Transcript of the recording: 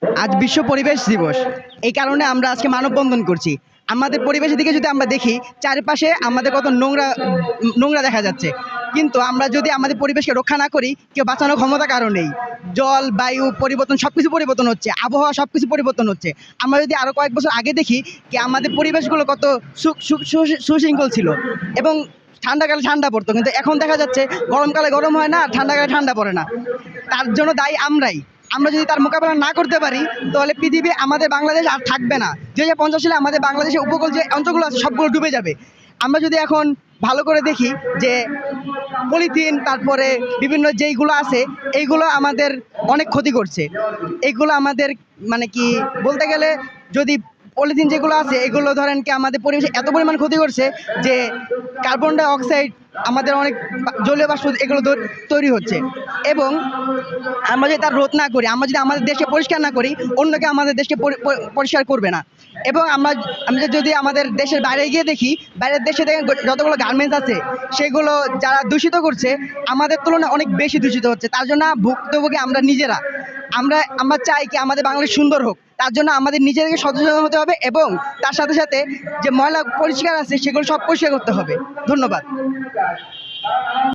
আজ বিশ্ব পরিবেশ দিবস। এই কারণে আমরা আজকে মানববন্ধন করছি। আমাদের পরিবেশের দিকে যদি আমরা দেখি, চারপাশে আমাদের কত নোংরা নোংরা দেখা যাচ্ছে। কিন্তু আমরা যদি আমাদের পরিবেশকে রক্ষা না করি, কেউ বাঁচানোর ক্ষমতা কারো নেই। জল, বায়ু পরিবর্তন সবকিছু পরিবর্তন হচ্ছে, আবহাওয়া সবকিছু পরিবর্তন হচ্ছে। আমরা যদি আরো কয়েক বছর আগে দেখি কি আমাদের পরিবেশগুলো কত সুশৃঙ্খল ছিল এবং ঠান্ডাকালে ঠান্ডা পড়তো, কিন্তু এখন দেখা যাচ্ছে গরমকালে গরম হয় না, আর ঠান্ডাকালে ঠান্ডা পড়ে না। তার জন্য দায়ী আমরাই। আমরা যদি তার মোকাবেলা না করতে পারি, তাহলে পৃথিবী আমাদের বাংলাদেশ আর থাকবে না। 2050 সালে আমাদের বাংলাদেশের উপকূল যে অঞ্চলগুলো আছে সবগুলো ডুবে যাবে। আমরা যদি এখন ভালো করে দেখি যে পলিথিন, তারপরে বিভিন্ন যেইগুলো আছে, এইগুলো আমাদের অনেক ক্ষতি করছে। এইগুলো আমাদের মানে কি বলতে গেলে, যদি পলিথিন যেগুলো আছে এগুলো ধরেন কি আমাদের পরিবেশে এত পরিমাণ ক্ষতি করছে যে কার্বন ডাই অক্সাইড, আমাদের অনেক জলীয় বাষ্প এগুলো তৈরি হচ্ছে। এবং আমরা যদি তার রোধ না করি, আমরা যদি আমাদের দেশকে পরিষ্কার না করি, অন্যকে আমাদের দেশকে পরিষ্কার করবে না। এবং আমরা যদি আমাদের দেশের বাইরে গিয়ে দেখি, বাইরের দেশে দেখেন যতগুলো গার্মেন্টস আছে সেগুলো যারা দূষিত করছে আমাদের তুলনায় অনেক বেশি দূষিত হচ্ছে। তার জন্য ভুক্তভোগী আমরা নিজেরা। আমরা চাই কি আমাদের বাংলাদেশ সুন্দর হোক, তার জন্য আমাদের নিজেদেরকে সচেতন হতে হবে এবং তার সাথে সাথে যে ময়লা পরিষ্কার আছে সেগুলো সব পরিষ্কার করতে হবে। ধন্যবাদ।